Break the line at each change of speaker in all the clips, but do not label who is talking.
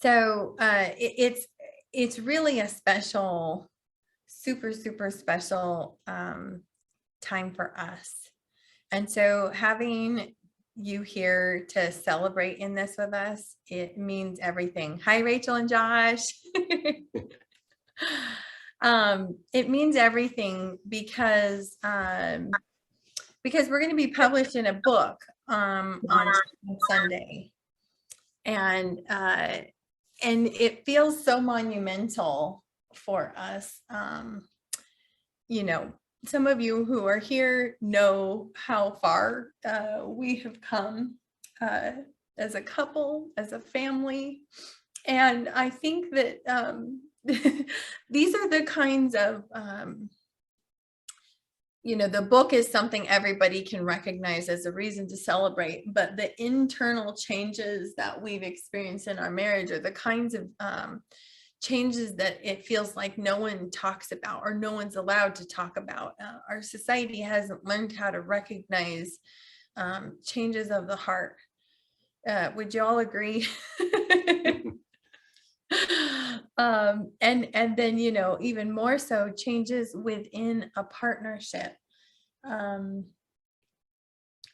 So it's really a special, super, super special time for us. And so having you here to celebrate in this with us, it means everything. Hi, Rachel and Josh. It means everything because we're going to be published in a book on Sunday. And it feels so monumental for us. You know, some of you who are here know how far we have come as a couple, as a family. And I think that these are the kinds of, you know, the book is something everybody can recognize as a reason to celebrate, but the internal changes that we've experienced in our marriage are the kinds of changes that it feels like no one talks about or no one's allowed to talk about. Our society hasn't learned how to recognize changes of the heart. Would you all agree? And then, you know, even more so changes within a partnership.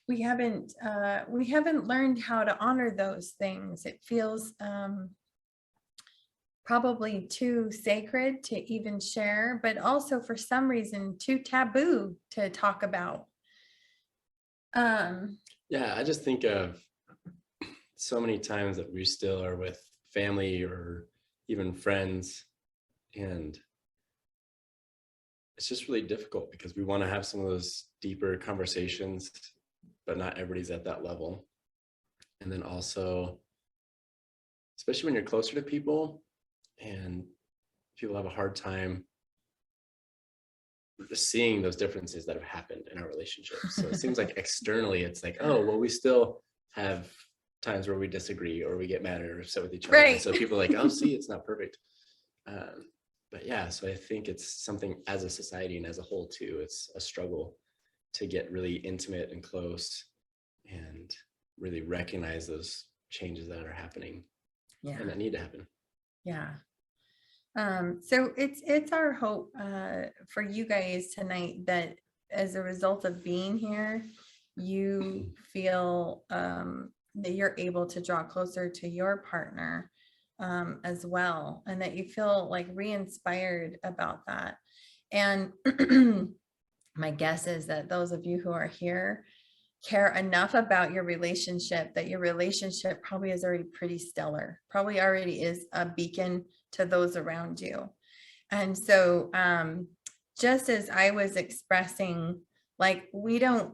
We haven't learned how to honor those things. It feels probably too sacred to even share, but also for some reason too taboo to talk about.
Yeah, I just think of so many times that we still are with family or even friends, and it's just really difficult because we want to have some of those deeper conversations, but not everybody's at that level. And then also, especially when you're closer to people and people have a hard time just seeing those differences that have happened in our relationship. So it seems like externally it's like, oh, well, we still have times where we disagree or we get mad or upset with each other.
Right.
And so people are like, oh, see, it's not perfect. But yeah, so I think it's something as a society and as a whole too, it's a struggle to get really intimate and close and really recognize those changes that are happening.
Yeah.
And that need to happen.
Yeah. So it's our hope for you guys tonight that as a result of being here, you feel that you're able to draw closer to your partner as well, and that you feel like re-inspired about that. And my guess is that those of you who are here care enough about your relationship that your relationship probably is already pretty stellar, probably already is a beacon to those around you. And so just as I was expressing, like, we don't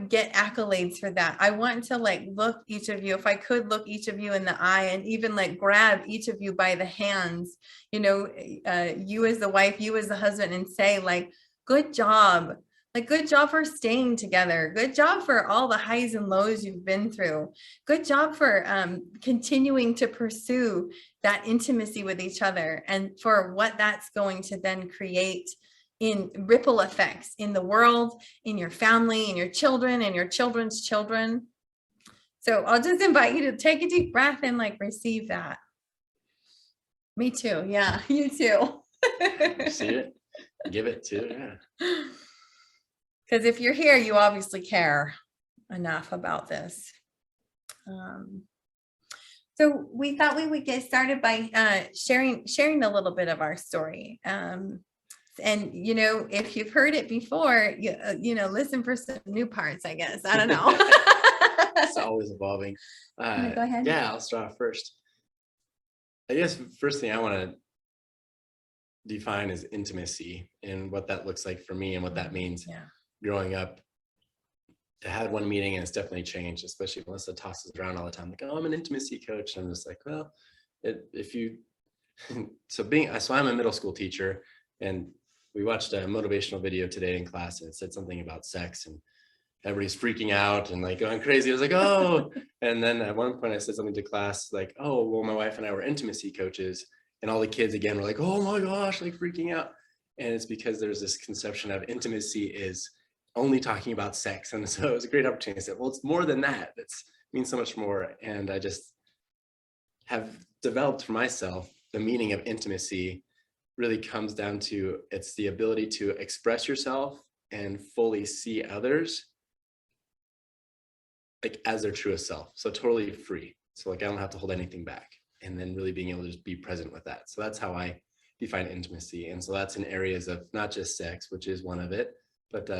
get accolades for that. I want to like look each of you, if I could look each of you in the eye and even like grab each of you by the hands, you know, you as the wife, you as the husband, and say like, good job. Like, good job for staying together. Good job for all the highs and lows you've been through. Good job for continuing to pursue that intimacy with each other, and for what that's going to then create in ripple effects in the world, in your family, in your children, and your children's children. So I'll just invite you to take a deep breath and like receive that. Me too. Yeah, you too.
See it, give it too. Yeah.
Because if you're here, you obviously care enough about this. So we thought we would get started by sharing a little bit of our story. And, you know, if you've heard it before, you know, listen for some new parts, I guess. I don't know.
It's always evolving.
Go ahead.
Yeah, I'll start off first. I guess first thing I want to define is intimacy and what that looks like for me and what that means.
Yeah.
Growing up, I had one meeting and it's definitely changed, especially Melissa tosses around all the time like, oh, I'm an intimacy coach. And I'm just like, well, so I'm a middle school teacher, and we watched a motivational video today in class, and it said something about sex, and everybody's freaking out and like going crazy. I was like, oh, and then at one point I said something to class like, oh, well, my wife and I were intimacy coaches, and all the kids again were like, oh my gosh, like freaking out. And it's because there's this conception of intimacy is only talking about sex. And so it was a great opportunity. I said, well, it's more than that. It means so much more. And I just have developed for myself, the meaning of intimacy really comes down to it's the ability to express yourself and fully see others like as their truest self. So totally free. So like I don't have to hold anything back. And then really being able to just be present with that. So that's how I define intimacy. And so that's in areas of not just sex, which is one of it, but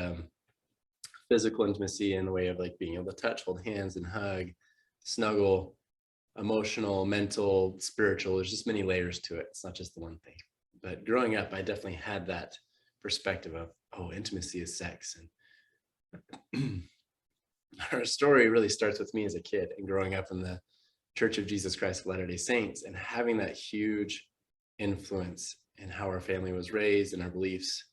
physical intimacy in the way of like being able to touch, hold hands and hug, snuggle, emotional, mental, spiritual. There's just many layers to it. It's not just the one thing. But growing up, I definitely had that perspective of, oh, intimacy is sex. And our story really starts with me as a kid and growing up in the Church of Jesus Christ of Latter-day Saints and having that huge influence in how our family was raised and our beliefs.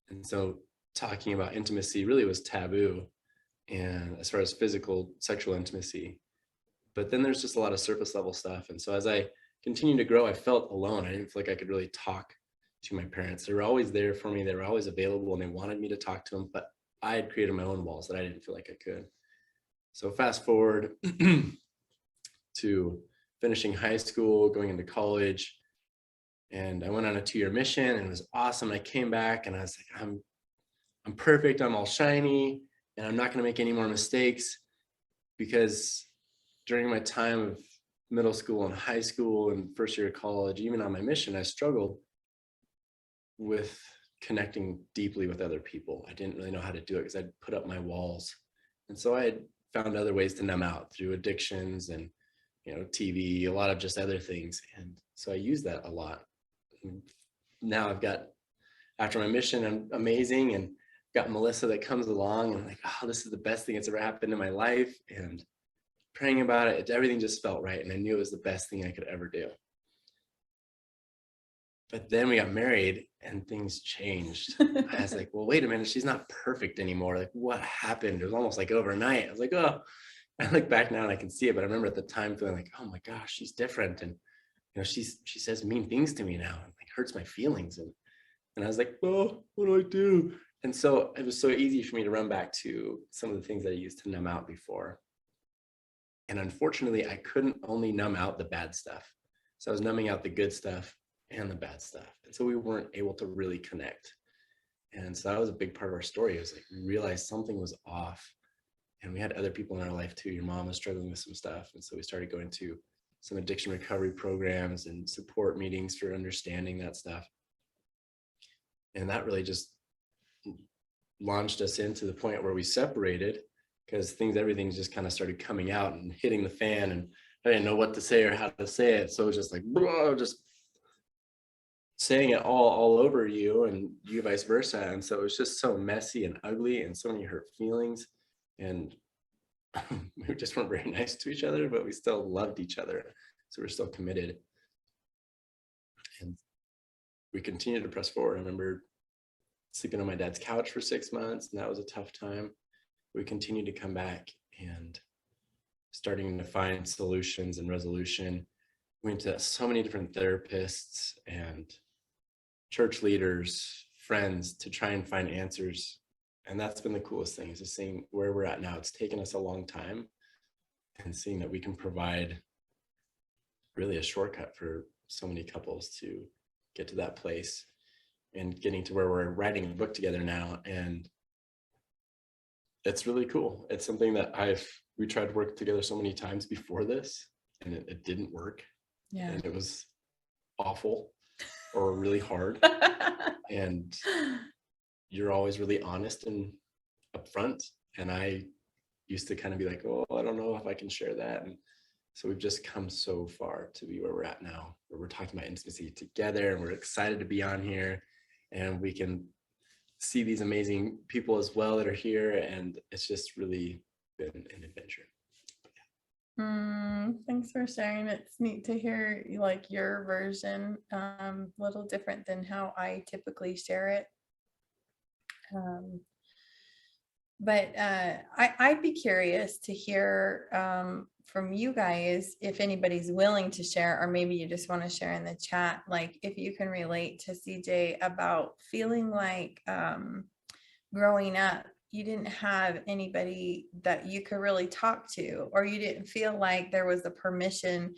And so talking about intimacy really was taboo, and as far as physical, sexual intimacy. But then there's just a lot of surface level stuff. And so as I continued to grow, I felt alone. I didn't feel like I could really talk to my parents. They were always there for me. They were always available and they wanted me to talk to them, but I had created my own walls that I didn't feel like I could. So fast forward to finishing high school, going into college, and I went on a 2-year mission and it was awesome. I came back and I was like, I'm perfect. I'm all shiny and I'm not going to make any more mistakes, because during my time of middle school and high school and first year of college, even on my mission, I struggled with connecting deeply with other people. I didn't really know how to do it because I'd put up my walls. And so I had found other ways to numb out through addictions and, TV, a lot of just other things. And so I use that a lot. And now I've got, after my mission, I'm amazing, and got Melisa that comes along and I'm like, oh, this is the best thing that's ever happened in my life. And praying about it, everything just felt right. And I knew it was the best thing I could ever do. But then we got married and things changed. I was like, well, wait a minute, she's not perfect anymore. Like, what happened? It was almost like overnight. I was like, oh, I look back now and I can see it. But I remember at the time feeling like, oh my gosh, she's different. And, she says mean things to me now and like hurts my feelings. And I was like, oh, what do I do? And so it was so easy for me to run back to some of the things that I used to numb out before. And unfortunately, I couldn't only numb out the bad stuff. So I was numbing out the good stuff and the bad stuff. And so we weren't able to really connect. And so that was a big part of our story. It was like, we realized something was off. And we had other people in our life too. Your mom was struggling with some stuff. And so we started going to some addiction recovery programs and support meetings for understanding that stuff. And that really just launched us into the point where we separated, because everything just kind of started coming out and hitting the fan, and I didn't know what to say or how to say it. So it was just like, just saying it all over you and you vice versa. And so it was just so messy and ugly and so many hurt feelings. And we just weren't very nice to each other, but we still loved each other. So we're still committed. And we continued to press forward. I remember sleeping on my dad's couch for 6 months, and that was a tough time. We continued to come back and starting to find solutions and resolution. We went to so many different therapists and church leaders, friends, to try and find answers. And that's been the coolest thing, is just seeing where we're at now. It's taken us a long time, and seeing that we can provide really a shortcut for so many couples to get to that place, and getting to where we're writing a book together now. And it's really cool. It's something that we tried to work together so many times before this, and it didn't work.
Yeah.
And it was awful or really hard. And you're always really honest and upfront. And I used to kind of be like, oh, I don't know if I can share that. And so we've just come so far to be where we're at now, where we're talking about intimacy together, and we're excited to be on here, and we can see these amazing people as well that are here. And it's just really been an adventure.
Thanks for sharing. It's neat to hear like your version, a little different than how I typically share it. But I'd be curious to hear from you guys, if anybody's willing to share, or maybe you just want to share in the chat, like if you can relate to CJ about feeling like growing up, you didn't have anybody that you could really talk to, or you didn't feel like there was a permission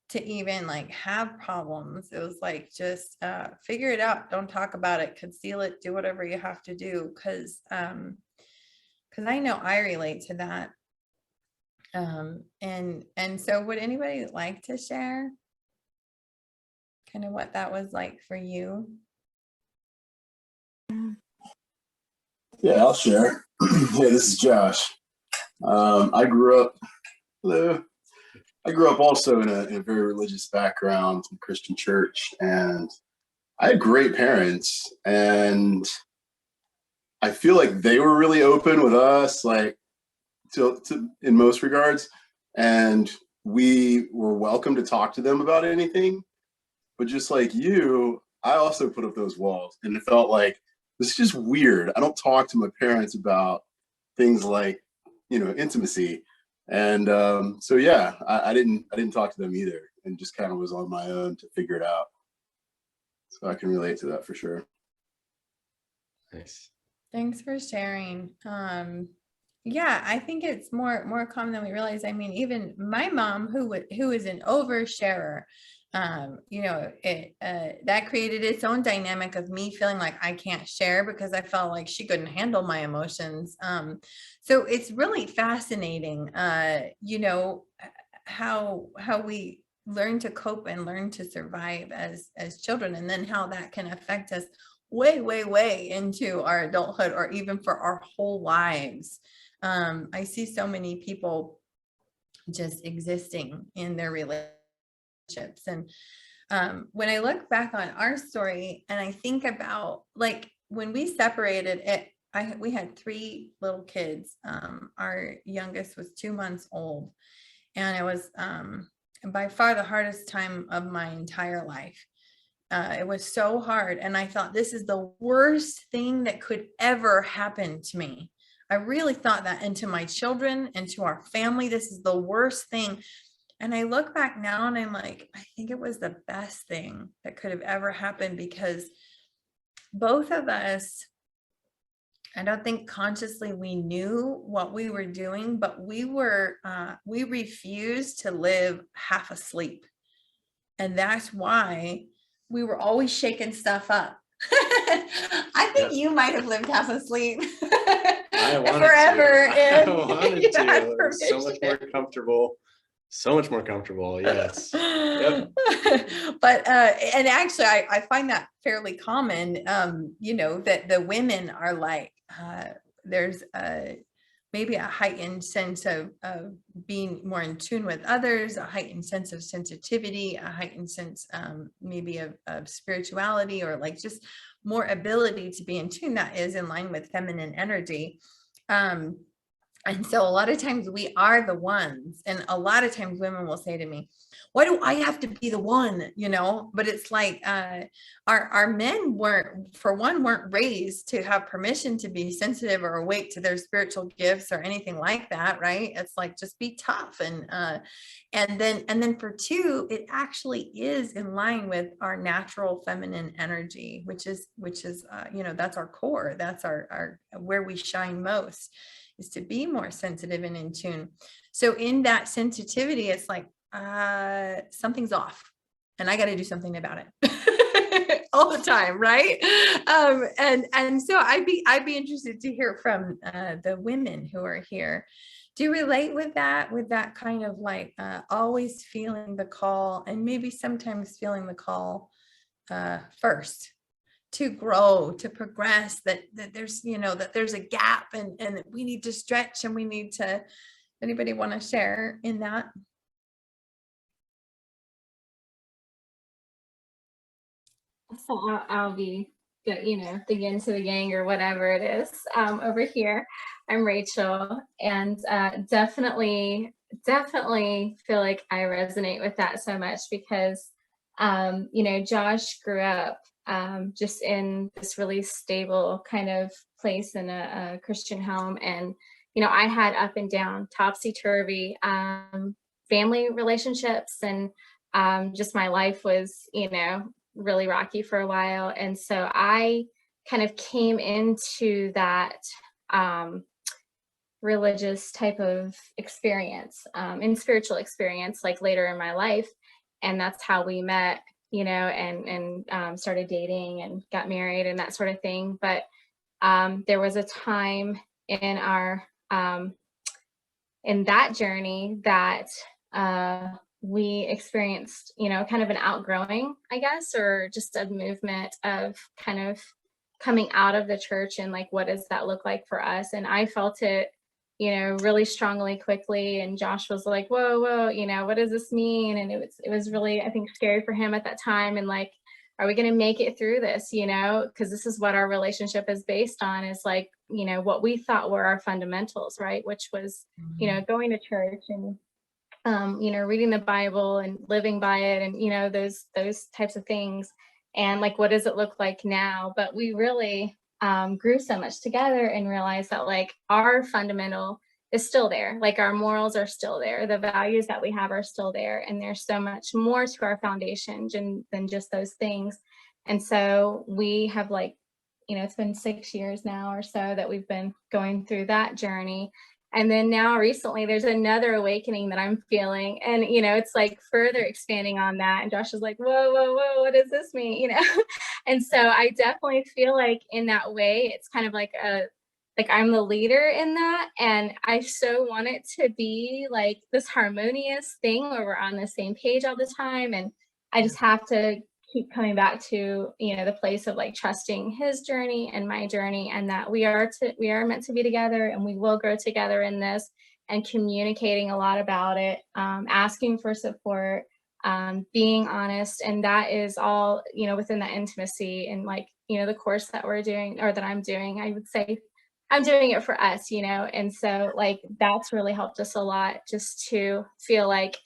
to even like have problems. It was like, just figure it out. Don't talk about it, conceal it, do whatever you have to do. Cause I know I relate to that. And so would anybody like to share kind of what that was like for you?
Yeah, I'll share. Hey, this is Josh. I grew up. Hello. I grew up also in a very religious background, in Christian church, and I had great parents, and I feel like they were really open with us, like to in most regards, and we were welcome to talk to them about anything. But just like you, I also put up those walls, and it felt like this is just weird. I don't talk to my parents about things like, intimacy. And so yeah, I didn't talk to them either, and just kind of was on my own to figure it out. So I can relate to that for sure.
Nice.
Thanks for sharing. Yeah, I think it's more common than we realize. I mean, even my mom, who is an oversharer, that created its own dynamic of me feeling like I can't share because I felt like she couldn't handle my emotions. So it's really fascinating, how we learn to cope and learn to survive as children, and then how that can affect us way into our adulthood, or even for our whole lives. I see so many people just existing in their relationships. And when I look back on our story and I think about like when we separated it, we had 3 little kids. Our youngest was 2 months old, and it was by far the hardest time of my entire life. It was so hard. And I thought, this is the worst thing that could ever happen to me. I really thought that, and to my children and to our family, this is the worst thing. And I look back now and I'm like, I think it was the best thing that could have ever happened, because both of us, I don't think consciously we knew what we were doing, but we refused to live half asleep. And that's why we were always shaking stuff up. I think you might have lived half asleep
I wanted
forever.
to. I wanted to. It was so much more comfortable. So much more comfortable. Yes. Yep.
But and actually I find that fairly common, that the women are like, there's maybe a heightened sense of being more in tune with others, a heightened sense of sensitivity, a heightened sense maybe of spirituality, or like just more ability to be in tune that is in line with feminine energy. And so a lot of times we are the ones, and a lot of times women will say to me, why do I have to be the one, but it's like, our men weren't raised to have permission to be sensitive or awake to their spiritual gifts or anything like that. Right. It's like, just be tough. And then for 2, it actually is in line with our natural feminine energy, which is, that's our core. That's our where we shine most, is to be more sensitive and in tune. So in that sensitivity, it's like, something's off and I got to do something about it all the time. Right. And so I'd be interested to hear from the women who are here. Do you relate with that kind of like always feeling the call, and maybe sometimes feeling the call first to grow, to progress, that there's, that there's a gap, and we need to stretch, and we need to, anybody want to share in that?
So I'll be, the yin to the yang or whatever it is over here. I'm Rachel, and definitely feel like I resonate with that so much because, Josh grew up just in this really stable kind of place in a Christian home. And, I had up and down, topsy-turvy family relationships, and just my life was, really rocky for a while. And so I kind of came into that religious type of experience and spiritual experience like later in my life. And that's how we met, you know, and started dating and got married and that sort of thing. But there was a time in our in that journey that we experienced, you know, kind of an outgrowing, I guess, or just a movement of kind of coming out of the church and like, what does that look like for us? And I felt it, you know, really strongly, quickly. And Josh was like, whoa, you know, what does this mean? And it was really, I think, scary for him at that time. And like, are we going to make it through this, you know, because this is what our relationship is based on, is like, you know, what we thought were our fundamentals, right? Which was, you know, going to church and, you know, reading the Bible and living by it, and, you know, those types of things. And like, what does it look like now? But we really grew so much together and realized that like our fundamental is still there. Like our morals are still there. The values that we have are still there. And there's so much more to our foundation than just those things. And so we have, like, you know, it's been 6 years now or so that we've been going through that journey. And then now recently there's another awakening that I'm feeling. And, you know, it's like further expanding on that. And Josh is like, whoa, what does this mean? You know? And so I definitely feel like in that way, it's kind of like I'm the leader in that. And I so want it to be like this harmonious thing where we're on the same page all the time. And I just have to keep coming back to, you know, the place of like trusting his journey and my journey, and that we are meant to be together, and we will grow together in this, and communicating a lot about it, asking for support, being honest. And that is all, you know, within that intimacy. And like, you know, the course that we're doing, or that I'm doing, I would say I'm doing it for us, you know. And so like that's really helped us a lot, just to feel like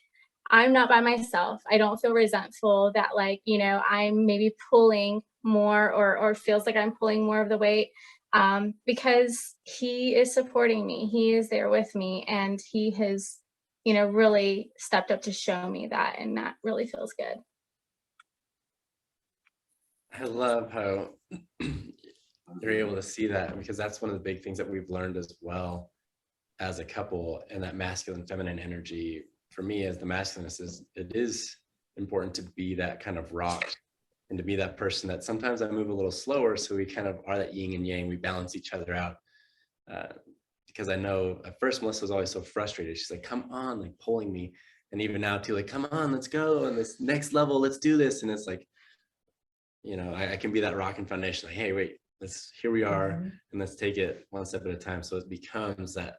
I'm not by myself. I don't feel resentful that, like, you know, I'm maybe pulling more, or feels like I'm pulling more of the weight, because he is supporting me. He is there with me, and he has, you know, really stepped up to show me that. And that really feels good.
I love how you're able to see that, because that's one of the big things that we've learned as well as a couple. And that masculine feminine energy, for me, as the masculinist, it is important to be that kind of rock, and to be that person that sometimes I move a little slower, so we kind of are that yin and yang. We balance each other out, because I know at first Melissa was always so frustrated. She's like, come on, like pulling me. And even now too, like, come on, let's go, and this next level, let's do this. And it's like, you know, I can be that rock and foundation, like, hey, wait, here we are, and let's take it one step at a time. So it becomes that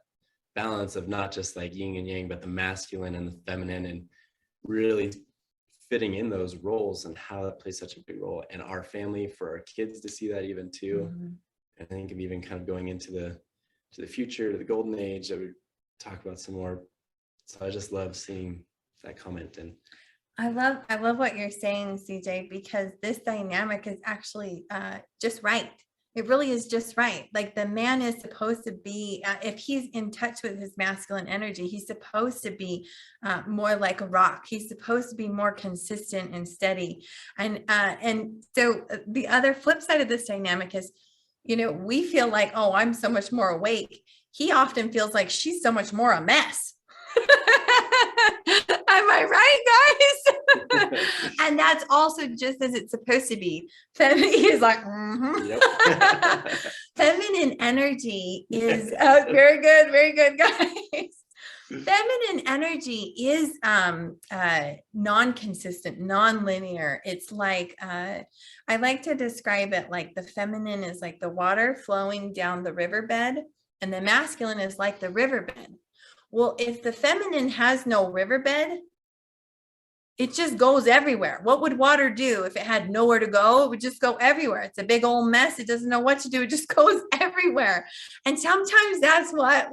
balance of not just like yin and yang, but the masculine and the feminine, and really fitting in those roles, and how that plays such a big role in our family, for our kids to see that even too. I think of even kind of going into the future, to the golden age that we talk about some more. So I just love seeing that comment. And
I love what you're saying, CJ, because this dynamic is actually just right. It really is just right. Like the man is supposed to be, if he's in touch with his masculine energy, he's supposed to be more like a rock. He's supposed to be more consistent and steady. And so the other flip side of this dynamic is, you know, we feel like, oh, I'm so much more awake. He often feels like she's so much more a mess. Am I right, guys? And that's also just as it's supposed to be. Feminine is like,
yep.
Feminine energy is very good, guys. Feminine energy is non-consistent, non-linear. It's like, I like to describe it like the feminine is like the water flowing down the riverbed, and the masculine is like the riverbed. Well, if the feminine has no riverbed, it just goes everywhere. What would water do if it had nowhere to go? It would just go everywhere. It's a big old mess. It doesn't know what to do. It just goes everywhere. And sometimes that's what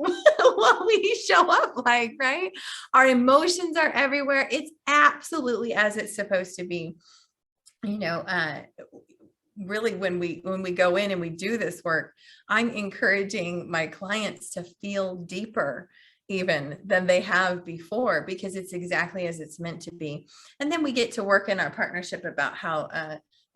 we show up like, right? Our emotions are everywhere. It's absolutely as it's supposed to be. You know, really, when we go in and we do this work, I'm encouraging my clients to feel deeper even than they have before, because it's exactly as it's meant to be. And then we get to work in our partnership about how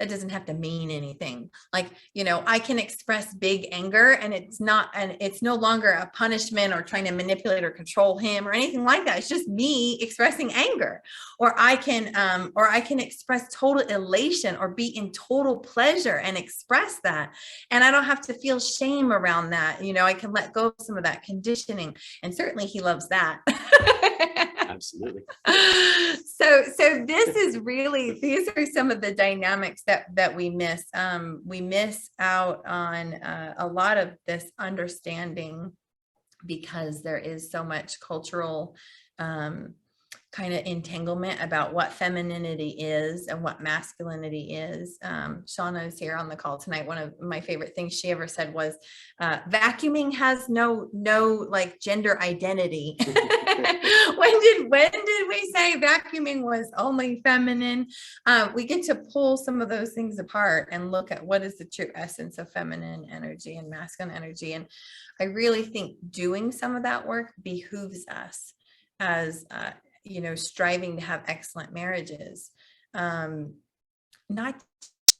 That doesn't have to mean anything. Like, you know, I can express big anger and it's no longer a punishment or trying to manipulate or control him or anything like that. It's just me expressing anger. Or I can express total elation or be in total pleasure and express that. And I don't have to feel shame around that. You know, I can let go of some of that conditioning. And certainly he loves that.
Absolutely.
So these are some of the dynamics that we miss. We miss out on a lot of this understanding because there is so much cultural kind of entanglement about what femininity is and what masculinity is. Shauna is here on the call tonight. One of my favorite things she ever said was, vacuuming has no like gender identity. When did we say vacuuming was only feminine? We get to pull some of those things apart and look at what is the true essence of feminine energy and masculine energy. And I really think doing some of that work behooves us as you know, striving to have excellent marriages, not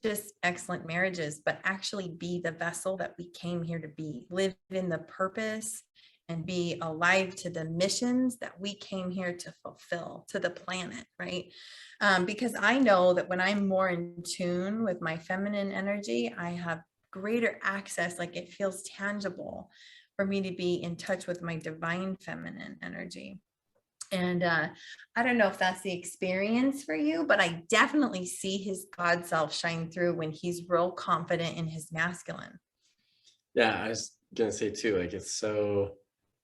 just excellent marriages, but actually be the vessel that we came here to be, live in the purpose and be alive to the missions that we came here to fulfill to the planet, right? Because I know that when I'm more in tune with my feminine energy, I have greater access, like it feels tangible for me to be in touch with my divine feminine energy. And I don't know if that's the experience for you, but I definitely see his God self shine through when he's real confident in his masculine.
Yeah, I was gonna say too, like it's so,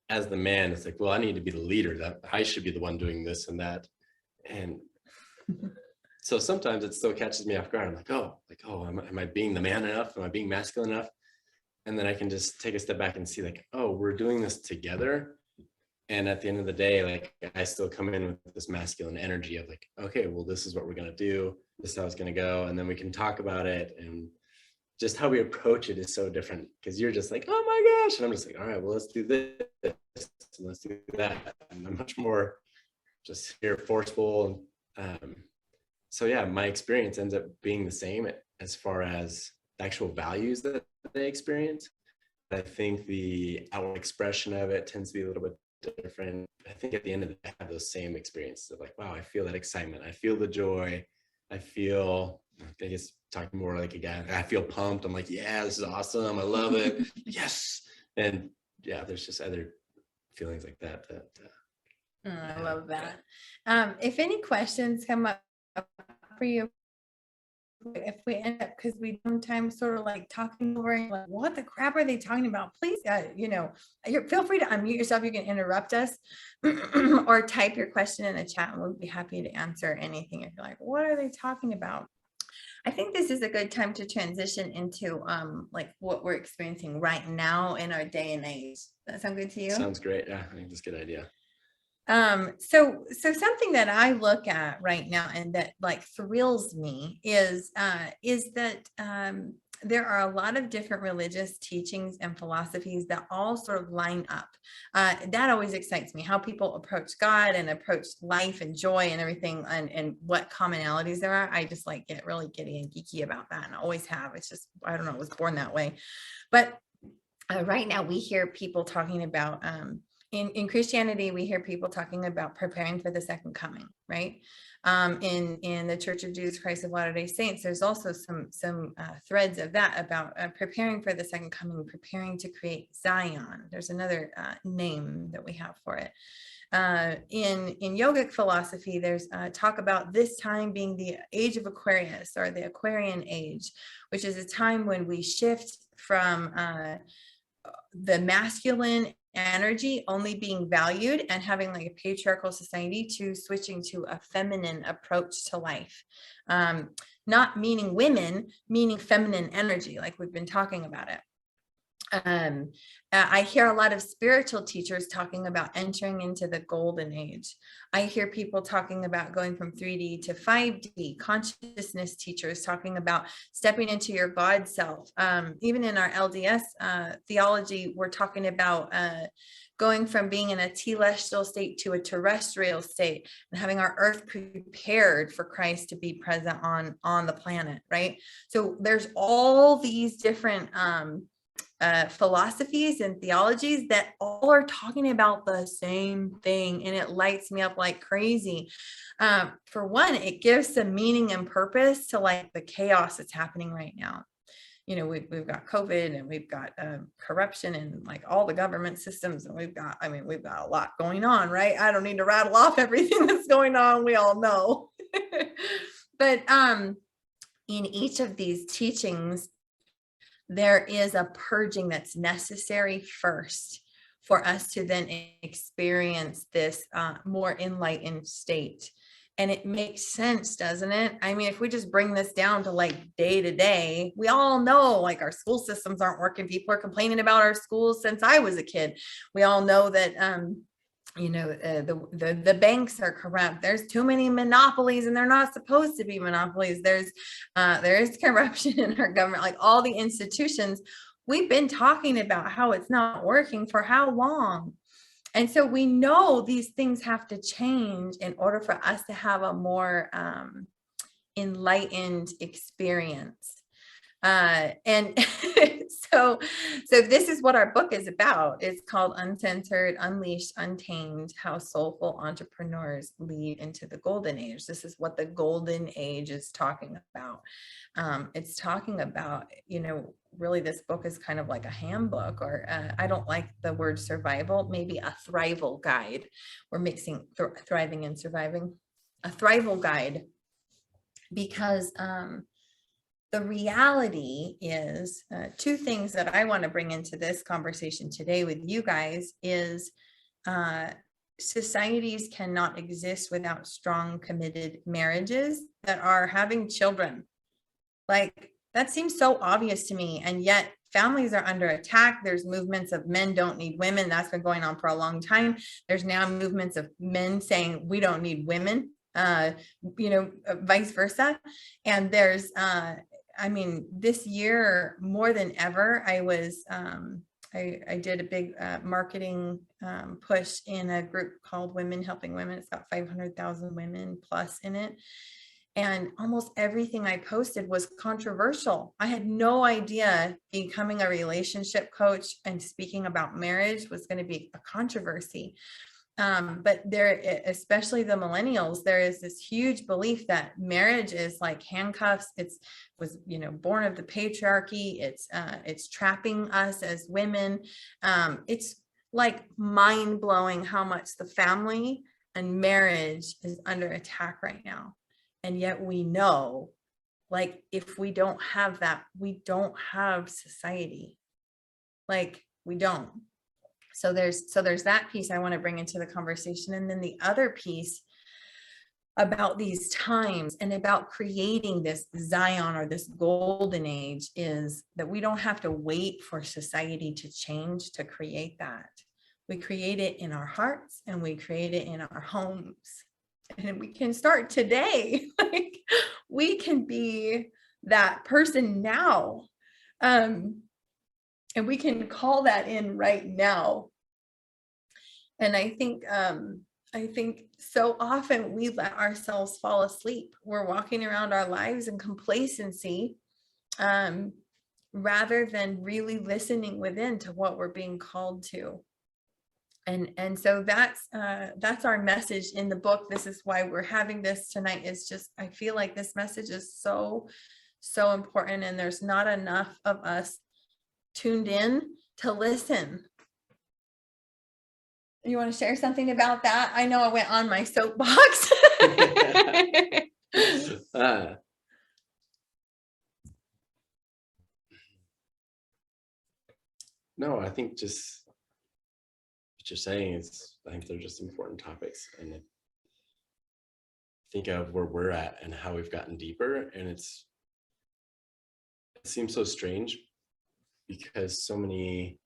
as the man, it's like, well, I need to be the leader, that I should be the one doing this and that. And so sometimes it still catches me off guard. I'm like, oh, am I being the man enough? Am I being masculine enough? And then I can just take a step back and see like, oh, we're doing this together. And at the end of the day, like I still come in with this masculine energy of like, okay, well, this is what we're going to do. This is how it's going to go. And then we can talk about it. And just how we approach it is so different because you're just like, oh my gosh. And I'm just like, all right, well, let's do this and let's do that. And I'm much more just here forceful. So yeah, my experience ends up being the same as far as the actual values that they experience. I think the outward expression of it tends to be a little bit different. I think at the end of the day, I have those same experiences of like, wow, I feel that excitement. I feel the joy. I think it's talking more like a guy. I feel pumped. I'm like, yeah, this is awesome. I love it. Yes. And yeah, there's just other feelings like that.
I love that. If any questions come up for you, if we end up, because we sometimes sort of like talking over and like, what the crap are they talking about? Please, you know, feel free to unmute yourself. You can interrupt us or type your question in the chat and we'll be happy to answer anything. If you're like, what are they talking about? I think this is a good time to transition into like what we're experiencing right now in our day and age. Does that sound good to you?
Sounds great. Yeah, I think that's a good idea.
So something that I look at right now and that like thrills me is that there are a lot of different religious teachings and philosophies that all sort of line up. That always excites me, how people approach God and approach life and joy and everything, and what commonalities there are. I just like get really giddy and geeky about that, and I always have. It's just, I don't know, I was born that way. But right now we hear people talking about in Christianity, we hear people talking about preparing for the second coming, right? In the Church of Jesus Christ of Latter-day Saints, there's also some threads of that about preparing for the second coming, preparing to create Zion. There's another name that we have for it. In yogic philosophy, there's talk about this time being the age of Aquarius, or the Aquarian age, which is a time when we shift from the masculine energy only being valued and having like a patriarchal society to switching to a feminine approach to life. Not meaning women, meaning feminine energy, like we've been talking about it. I hear a lot of spiritual teachers talking about entering into the golden age. I hear people talking about going from 3D to 5D, consciousness teachers talking about stepping into your God self. Even in our LDS theology, we're talking about going from being in a telestial state to a terrestrial state and having our earth prepared for Christ to be present on the planet, right? So there's all these different philosophies and theologies that all are talking about the same thing, and it lights me up like crazy. For one, it gives some meaning and purpose to like the chaos that's happening right now. You know, we've got COVID, and we've got corruption in like all the government systems, and we've got a lot going on, right? I don't need to rattle off everything that's going on. We all know. But in each of these teachings, there is a purging that's necessary first for us to then experience this more enlightened state. And it makes sense, doesn't it? I mean, if we just bring this down to like day to day, we all know like our school systems aren't working. People are complaining about our schools since I was a kid. We all know that the banks are corrupt. There's too many monopolies, and they're not supposed to be monopolies. There is corruption in our government, like all the institutions. We've been talking about how it's not working for how long? And so we know these things have to change in order for us to have a more enlightened experience. And so this is what our book is about. It's called Uncensored, Unleashed, Untamed: How Soulful Entrepreneurs Lead into the Golden Age. This is what the golden age is talking about. It's talking about, really this book is kind of like a handbook, or I don't like the word survival, maybe a thrival guide. We're mixing thriving and surviving. A thrival guide, because the reality is two things that I want to bring into this conversation today with you guys is societies cannot exist without strong, committed marriages that are having children. Like, that seems so obvious to me. And yet families are under attack. There's movements of men don't need women. That's been going on for a long time. There's now movements of men saying we don't need women, vice versa. And there's, this year more than ever, I did a big marketing push in a group called Women Helping Women. It's got 500,000 women plus in it. And almost everything I posted was controversial. I had no idea becoming a relationship coach and speaking about marriage was going to be a controversy. But there, especially the millennials, there is this huge belief that marriage is like handcuffs. Was born of the patriarchy. It's trapping us as women. It's like mind blowing how much the family and marriage is under attack right now. And yet we know, like, if we don't have that, we don't have society. Like, we don't. So there's that piece I want to bring into the conversation. And then the other piece about these times and about creating this Zion or this golden age is that we don't have to wait for society to change to create that. We create it in our hearts, and we create it in our homes. And we can start today. Like, we can be that person now. And we can call that in right now. And I think so often we let ourselves fall asleep. We're walking around our lives in complacency, rather than really listening within to what we're being called to. And so that's our message in the book. This is why we're having this tonight. Is just, I feel like this message is so important, and there's not enough of us tuned in to listen. You want to share something about that? I know I went on my soapbox.
No, I think just what you're saying is, I think they're just important topics, and think of where we're at and how we've gotten deeper, and it seems so strange because so many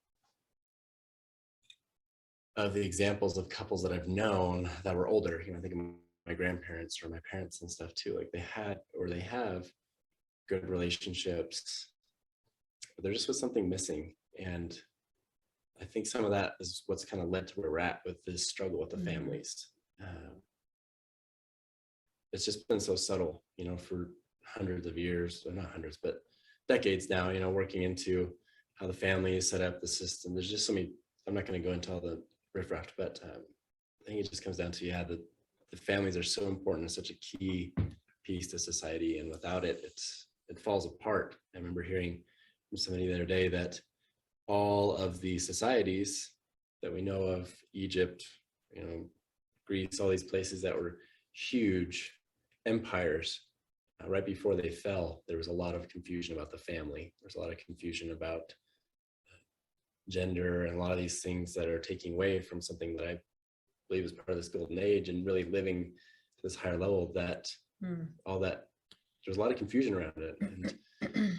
of the examples of couples that I've known that were older, I think of my grandparents or my parents and stuff too, like they had, or they have good relationships, but there just was something missing. And I think some of that is what's kind of led to where we're at with this struggle with the families. It's just been so subtle, for hundreds of years, or not hundreds, but decades now, working into how the family is set up, the system. There's just so many, I'm not going to go into all the riffraff, but I think it just comes down to, the families are so important and such a key piece to society. And without it, it falls apart. I remember hearing from somebody the other day that all of the societies that we know of, Egypt, Greece, all these places that were huge empires, right before they fell, there was a lot of confusion about the family. There's a lot of confusion about gender and a lot of these things that are taking away from something that I believe is part of this golden age, and really living to this higher level, that all that, there's a lot of confusion around it. And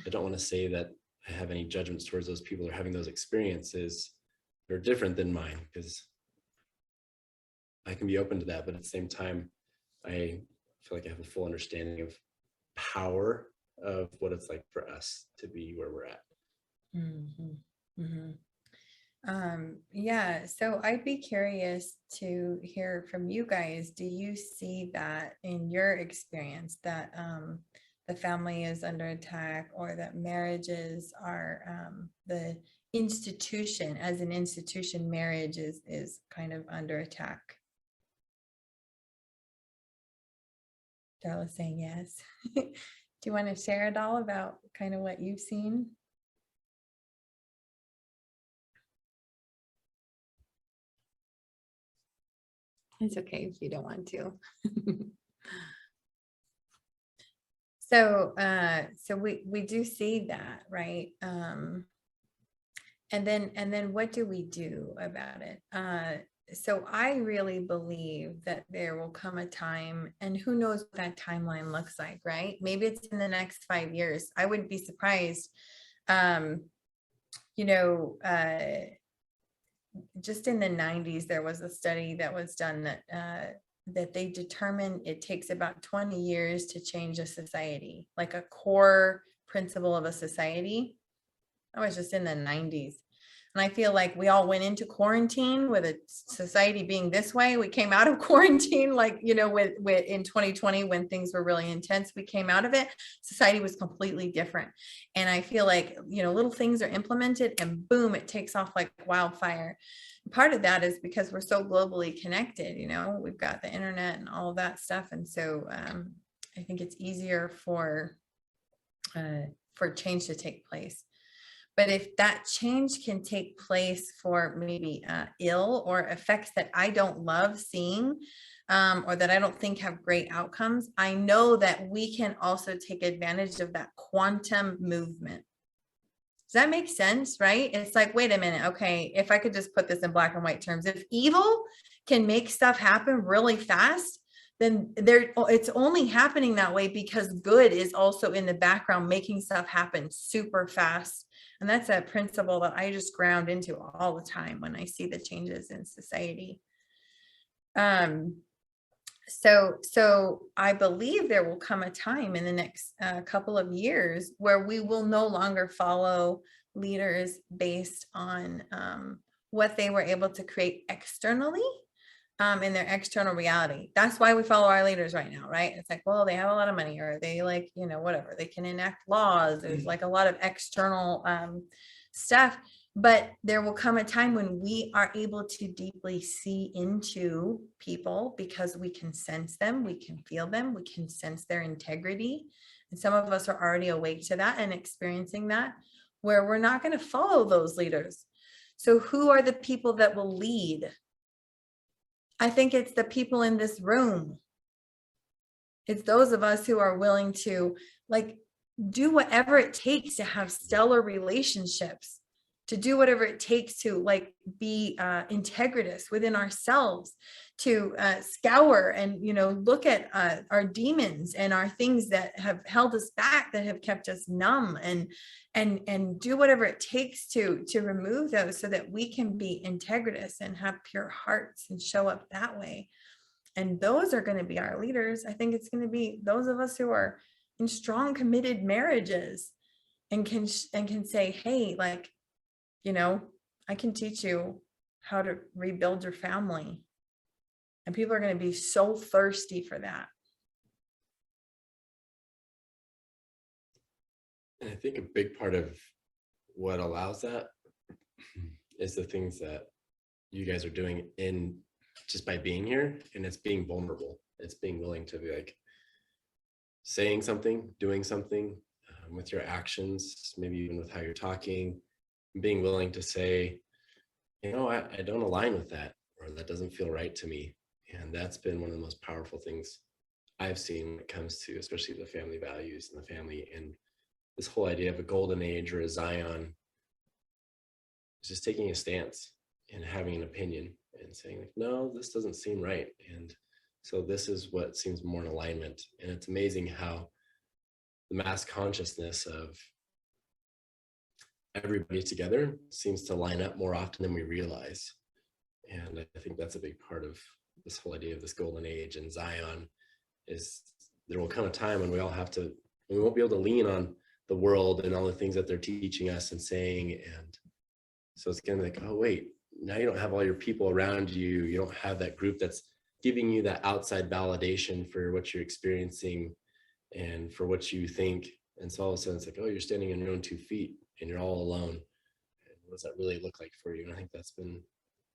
I don't want to say that I have any judgments towards those people or having those experiences that are different than mine, because I can be open to that. But at the same time, I feel like I have a full understanding of power of what it's like for us to be where we're at.
Yeah, so I'd be curious to hear from you guys. Do you see that in your experience, that the family is under attack, or that marriages are, the institution, as an institution, marriage is kind of under attack? Darla's saying yes. Do you want to share at all about kind of what you've seen? It's okay if you don't want to. So we do see that, right? And then what do we do about it? So I really believe that there will come a time, and who knows what that timeline looks like, right? Maybe it's in the next 5 years. I wouldn't be surprised. Just in the 90s, there was a study that was done that they determined it takes about 20 years to change a society, like a core principle of a society. That was just in the 90s. And I feel like we all went into quarantine with a society being this way. We came out of quarantine, like, with in 2020, when things were really intense, we came out of it. Society was completely different. And I feel like, little things are implemented and boom, it takes off like wildfire. Part of that is because we're so globally connected, we've got the internet and all of that stuff. And so I think it's easier for change to take place. But if that change can take place for maybe ill or effects that I don't love seeing, or that I don't think have great outcomes, I know that we can also take advantage of that quantum movement. Does that make sense, right? It's like, wait a minute, okay, if I could just put this in black and white terms, if evil can make stuff happen really fast, then it's only happening that way because good is also in the background making stuff happen super fast. And that's a principle that I just ground into all the time when I see the changes in society. So I believe there will come a time in the next couple of years where we will no longer follow leaders based on what they were able to create externally. In their external reality. That's why we follow our leaders right now, right? It's like, well, they have a lot of money, or they whatever, they can enact laws. There's like a lot of external stuff, but there will come a time when we are able to deeply see into people because we can sense them, we can feel them, we can sense their integrity. And some of us are already awake to that and experiencing that, where we're not going to follow those leaders. So who are the people that will lead? I think it's the people in this room. It's those of us who are willing to do whatever it takes to have stellar relationships. to do whatever it takes to like be integritous within ourselves, to scour and, you know, look at our demons and our things that have held us back, that have kept us numb, and do whatever it takes to remove those so that we can be integritous and have pure hearts and show up that way. And those are going to be our leaders. I think it's going to be those of us who are in strong, committed marriages and can say, hey, like, you know, I can teach you how to rebuild your family. And people are going to be so thirsty for that.
And I think a big part of what allows that is the things that you guys are doing in just by being here, and it's being vulnerable. It's being willing to be like saying something, doing something with your actions, maybe even with how you're talking, being willing to say, you know, I don't align with that, or that doesn't feel right to me. And that's been one of the most powerful things I've seen when it comes to, especially the family values and the family, and this whole idea of a golden age or a Zion is just taking a stance and having an opinion and saying like, no, this doesn't seem right. And so this is what seems more in alignment. And it's amazing how the mass consciousness of everybody together seems to line up more often than we realize. And I think that's a big part of this whole idea of this golden age and Zion, is there will come a time when we all have to, we won't be able to lean on the world and all the things that they're teaching us and saying. And so it's kind of like, oh, wait, now you don't have all your people around you. You don't have that group that's giving you that outside validation for what you're experiencing and for what you think. And so all of a sudden it's like, oh, you're standing on your own 2 feet and you're all alone. And what does that really look like for you? And I think that's been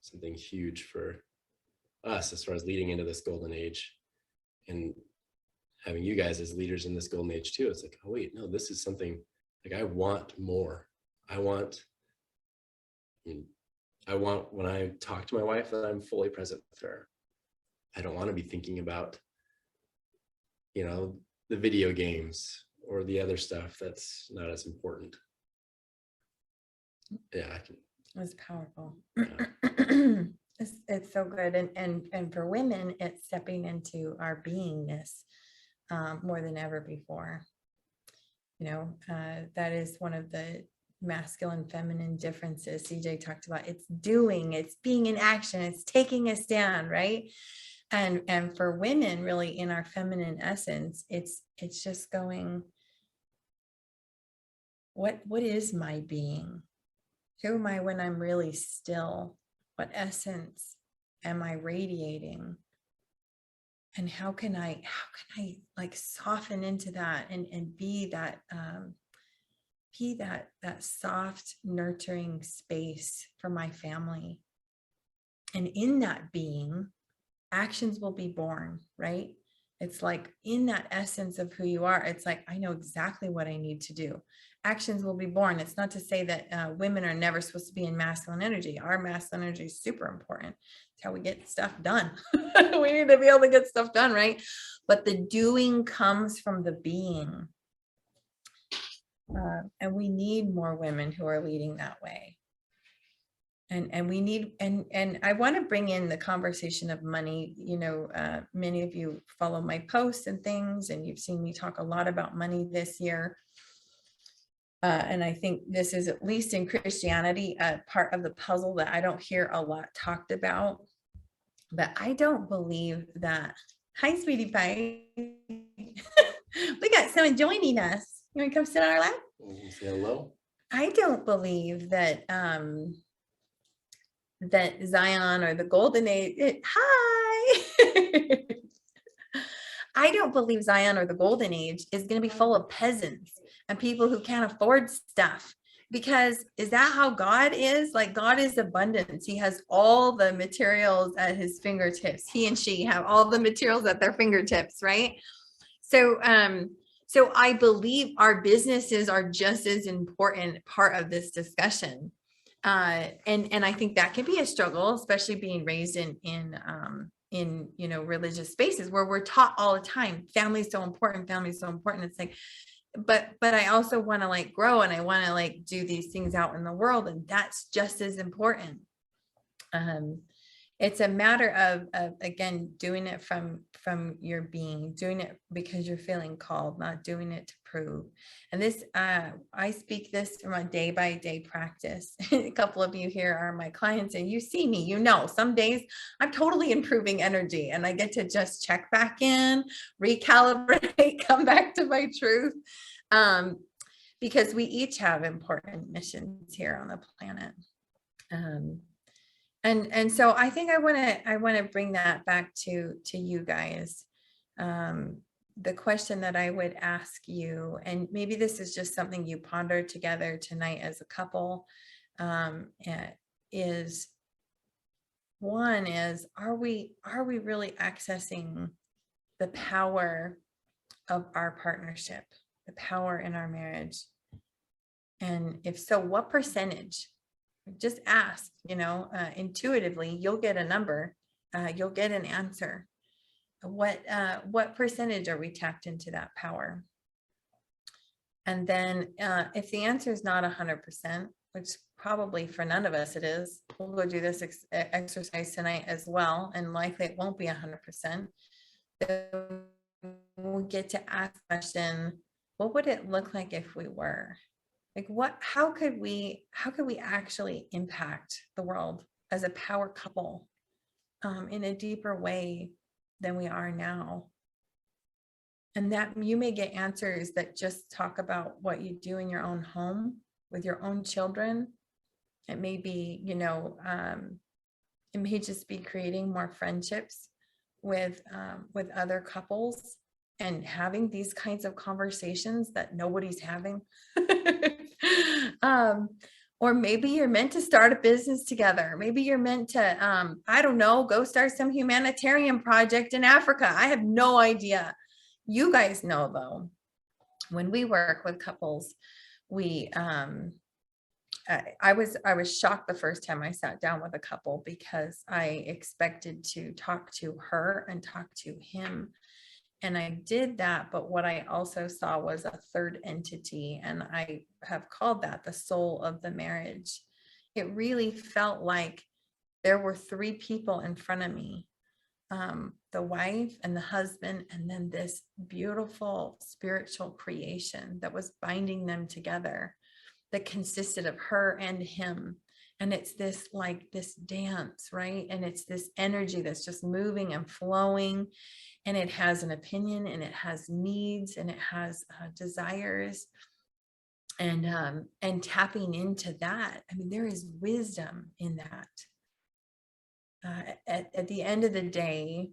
something huge for us as far as leading into this golden age and having you guys as leaders in this golden age too. It's like, oh wait, no, this is something like I want more. I want when I talk to my wife that I'm fully present with her. I don't want to be thinking about, you know, the video games or the other stuff that's not as important. Yeah, I can.
It's powerful.
Yeah.
It's so good. And for women, it's stepping into our beingness more than ever before. You know, that is one of the masculine feminine differences CJ talked about. It's doing, it's being in action, it's taking a stand, right? And for women, really in our feminine essence, it's just going, what is my being? Who am I when I'm really still? What essence am I radiating? And how can I like soften into that and be that soft, nurturing space for my family? And in that being, actions will be born, right? It's like in that essence of who you are, it's like, I know exactly what I need to do. Actions will be born. It's not to say that women are never supposed to be in masculine energy. Our masculine energy is super important. It's how we get stuff done. We need to be able to get stuff done, right? But the doing comes from the being. And we need more women who are leading that way. And we need, and I want to bring in the conversation of money. You know, many of you follow my posts and things, and you've seen me talk a lot about money this year. And I think this is, at least in Christianity, a part of the puzzle that I don't hear a lot talked about. But I don't believe that. Hi, sweetie pie. We got someone joining us. You want to come sit on our lap?
Say hello.
I don't believe that that Zion or the golden age. Hi. I don't believe Zion or the golden age is going to be full of peasants and people who can't afford stuff. Because is that how God is? Like, God is abundance. He has all the materials at his fingertips. He and she have all the materials at their fingertips, right? So I believe our businesses are just as important part of this discussion. And I think that can be a struggle, especially being raised in you know, religious spaces where we're taught all the time, family is so important, family is so important. It's like, but I also want to like grow, and I want to like do these things out in the world, and that's just as important. It's a matter of again, doing it from your being, doing it because you're feeling called, not doing it to prove. And this, I speak this from a day-by-day practice. A couple of you here are my clients, and you see me, you know, some days I'm totally improving energy, and I get to just check back in, recalibrate, come back to my truth. Because we each have important missions here on the planet. And so I think I want to bring that back to you guys. The question that I would ask you, and maybe this is just something you ponder together tonight as a couple, is one is, are we really accessing the power of our partnership, the power in our marriage? And if so, what percentage? Just ask, you know, intuitively, you'll get a number, you'll get an answer. What percentage are we tapped into that power? And then if the answer is not 100%, which probably for none of us it is, we'll go do this exercise tonight as well, and likely it won't be 100%. We'll get to ask the question, what would it look like if we were? Like how could we actually impact the world as a power couple in a deeper way than we are now? And that you may get answers that just talk about what you do in your own home with your own children. It may be, you know, it may just be creating more friendships with other couples and having these kinds of conversations that nobody's having. Or maybe you're meant to start a business together. Maybe you're meant to, I don't know, go start some humanitarian project in Africa. I have no idea. You guys know though, when we work with couples, we, I was shocked the first time I sat down with a couple, because I expected to talk to her and talk to him. And I did that, but what I also saw was a third entity, and I have called that the soul of the marriage. It really felt like there were three people in front of me, the wife and the husband, and then this beautiful spiritual creation that was binding them together, that consisted of her and him. And it's this like this dance, right? And it's this energy that's just moving and flowing. And it has an opinion, and it has needs, and it has desires, and tapping into that. I mean, there is wisdom in that. At the end of the day,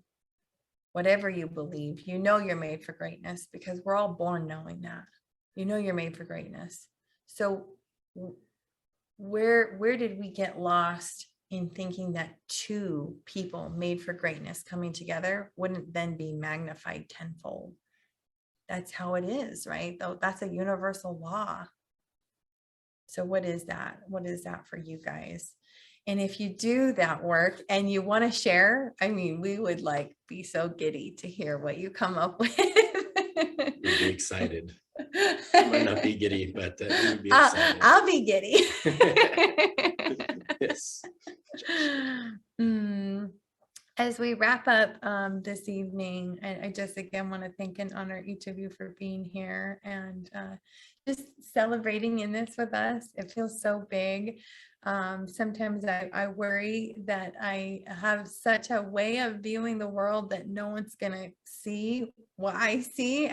whatever you believe, you know you're made for greatness, because we're all born knowing that. You know you're made for greatness. So where did we get lost in thinking that two people made for greatness coming together wouldn't then be magnified tenfold? That's how it is, right? Though that's a universal law. So what is that? What is that for you guys? And if you do that work and you want to share, I mean, we would like be so giddy to hear what you come up with.
We'd be excited. I might not be giddy, but we'd be excited.
I'll be giddy.
Yes.
As we wrap up this evening, I just again want to thank and honor each of you for being here and just celebrating in this with us. It feels so big. Sometimes I worry that I have such a way of viewing the world that no one's gonna see what I see.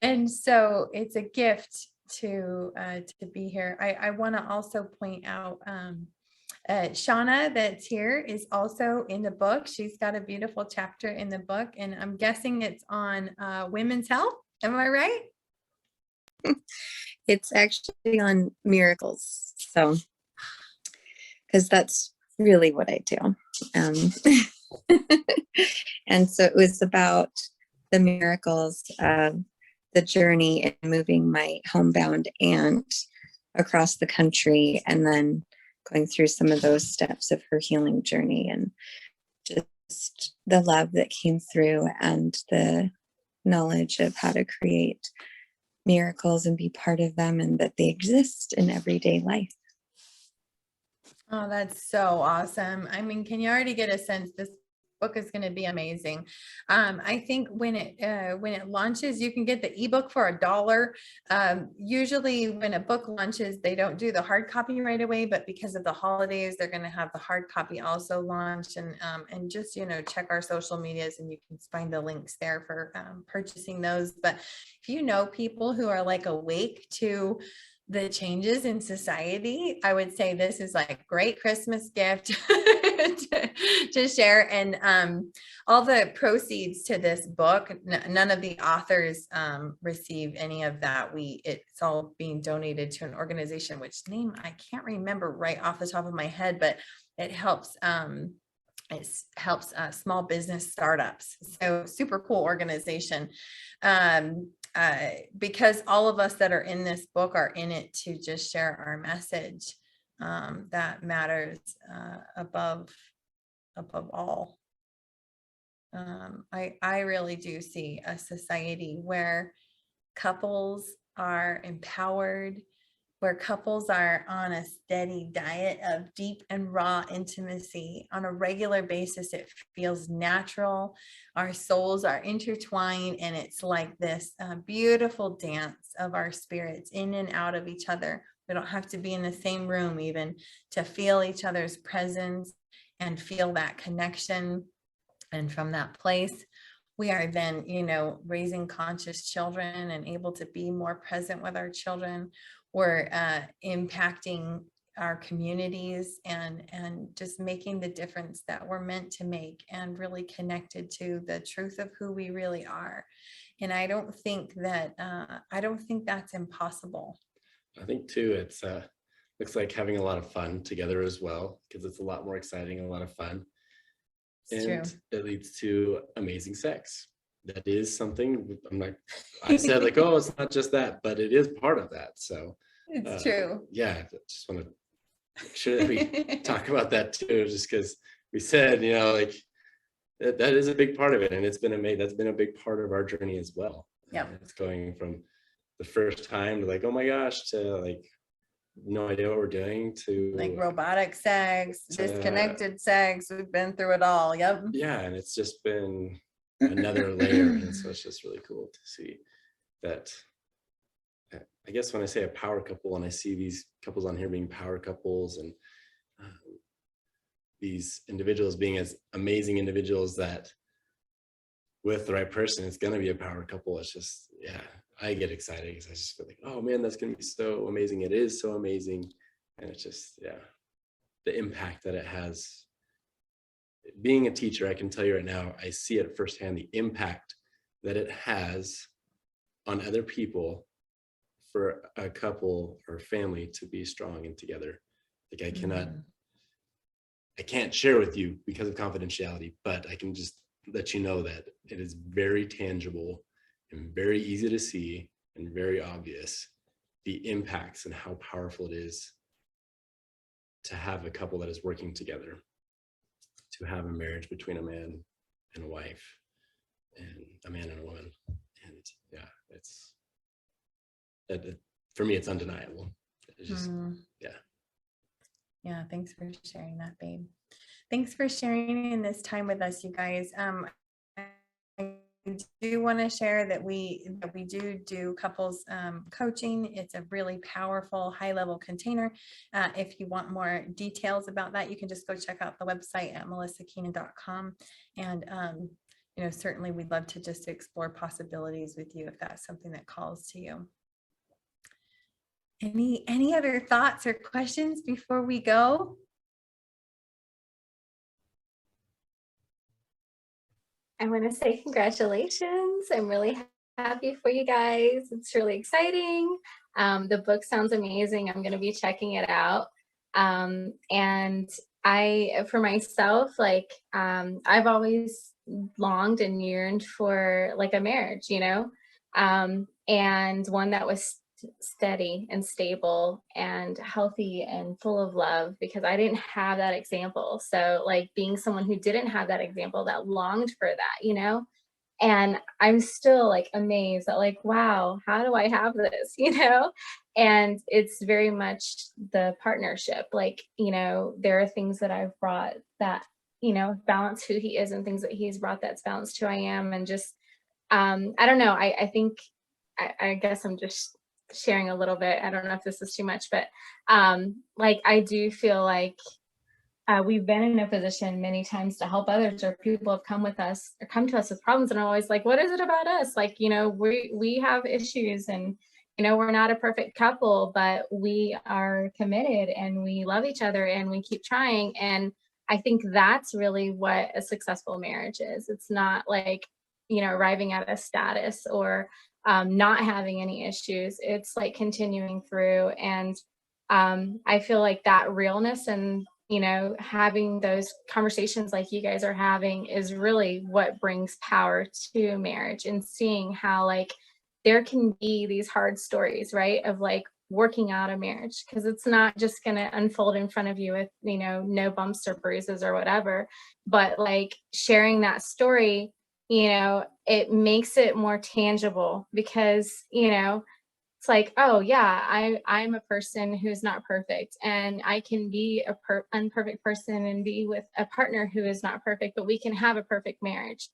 And so it's a gift to be here. I want to also point out Shauna that's here is also in the book. She's got a beautiful chapter in the book, and I'm guessing it's on women's health. Am I right?
It's actually on miracles. So, because that's really what I do. And so it was about the miracles of the journey in moving my homebound aunt across the country, and then going through some of those steps of her healing journey, and just the love that came through, and the knowledge of how to create miracles and be part of them, and that they exist in everyday life.
Oh, that's so awesome. I mean, can you already get a sense this book is going to be amazing? I think when it launches, you can get the ebook for $1. Usually when a book launches, they don't do the hard copy right away, but because of the holidays, they're going to have the hard copy also launched. And just, check our social medias and you can find the links there for purchasing those. But if you know people who are like awake to the changes in society, I would say this is like a great Christmas gift to share. And all the proceeds to this book, none of the authors receive any of that. It's all being donated to an organization, which name I can't remember right off the top of my head, but it helps small business startups. So super cool organization. Because all of us that are in this book are in it to just share our message that matters above all. I really do see a society where couples are empowered, where couples are on a steady diet of deep and raw intimacy on a regular basis. It feels natural. Our souls are intertwined, and it's like this beautiful dance of our spirits in and out of each other. We don't have to be in the same room even to feel each other's presence and feel that connection. And from that place, we are then, raising conscious children and able to be more present with our children. We're impacting our communities and just making the difference that we're meant to make, and really connected to the truth of who we really are. And I don't think that's impossible.
I think too, it's looks like having a lot of fun together as well, because it's a lot more exciting and a lot of fun.
It's
And
true.
it leads to amazing sex. That is something I said like, oh, it's not just that, but it is part of that. So
It's true.
yeah, I just want to make sure that we talk about that too, just because we said, like that is a big part of it. And that's been a big part of our journey as well.
Yeah.
It's going from the first time to like, oh my gosh, to like no idea what we're doing, to
like robotic sex, disconnected sex. We've been through it all. Yep.
Yeah, and it's just been another layer, and so it's just really cool to see that. I guess when I say a power couple, and I see these couples on here being power couples, and these individuals being as amazing individuals that with the right person, it's going to be a power couple. It's just, yeah, I get excited because I just feel like, oh man, that's going to be so amazing. It is so amazing. And it's just, yeah, the impact that it has. Being a teacher, I can tell you right now, I see it firsthand, the impact that it has on other people for a couple or family to be strong and together. Like I can't share with you because of confidentiality, but I can just let you know that it is very tangible and very easy to see and very obvious, the impacts and how powerful it is to have a couple that is working together, to have a marriage between a man and a wife, and a man and a woman. And yeah, it's for me, it's undeniable. It's just,
yeah. Thanks for sharing that, babe. Thanks for sharing in this time with us, you guys. I do want to share that we do couples coaching. It's a really powerful high-level container. If you want more details about that, you can just go check out the website at melisakeenan.com. And certainly we'd love to just explore possibilities with you if that's something that calls to you. Any other thoughts or questions before we go?
I want to say congratulations. I'm really happy for you guys. It's really exciting. The book sounds amazing. I'm going to be checking it out. And for myself, I've always longed and yearned for like a marriage, and one that was steady and stable and healthy and full of love, because I didn't have that example. So like being someone who didn't have that example, that longed for that, And I'm still like amazed at like, wow, how do I have this, you know? And it's very much the partnership. Like, you know, there are things that I've brought that, you know, balance who he is, and things that he's brought that's balanced who I am. And just, I don't know. I think, I guess I'm just sharing a little bit. I don't know if this is too much, but like, I do feel like we've been in a position many times to help others, or people have come with us or come to us with problems, and I'm always like, what is it about us? Like, you know, we have issues, and you know, we're not a perfect couple, but we are committed and we love each other and we keep trying. And I think that's really what a successful marriage is. It's not like, you know, arriving at a status or not having any issues. It's like continuing through. And I feel like that realness and, you know, having those conversations like you guys are having is really what brings power to marriage, and seeing how like there can be these hard stories, right, of like working out a marriage, because it's not just going to unfold in front of you with, you know, no bumps or bruises or whatever, but like sharing that story, you know, it makes it more tangible, because, you know, it's like, oh yeah, I'm a person who's not perfect, and I can be a unperfect person and be with a partner who is not perfect, but we can have a perfect marriage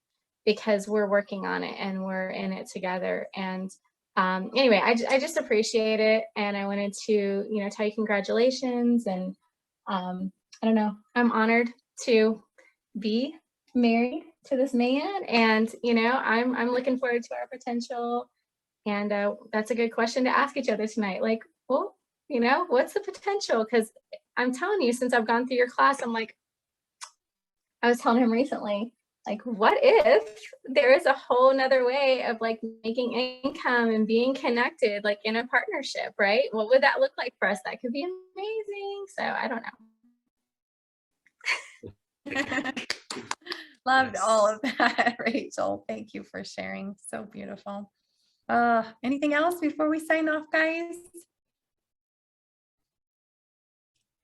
because we're working on it and we're in it together. And anyway, I just appreciate it, and I wanted to, you know, tell you congratulations. And I don't know, I'm honored to be married to this man, and you know, I'm looking forward to our potential. And that's a good question to ask each other tonight. Like, well, you know, what's the potential? Because I'm telling you, since I've gone through your class, I'm like, I was telling him recently, like, what if there is a whole nother way of like making income and being connected, like in a partnership, right? What would that look like for us? That could be amazing. So I don't know.
Loved all of that, Rachel. Thank you for sharing. So beautiful. Anything else before we sign off, guys?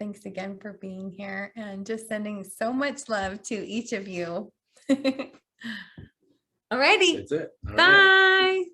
Thanks again for being here, and just sending so much love to each of you. Alrighty.
That's it. All right.
Bye.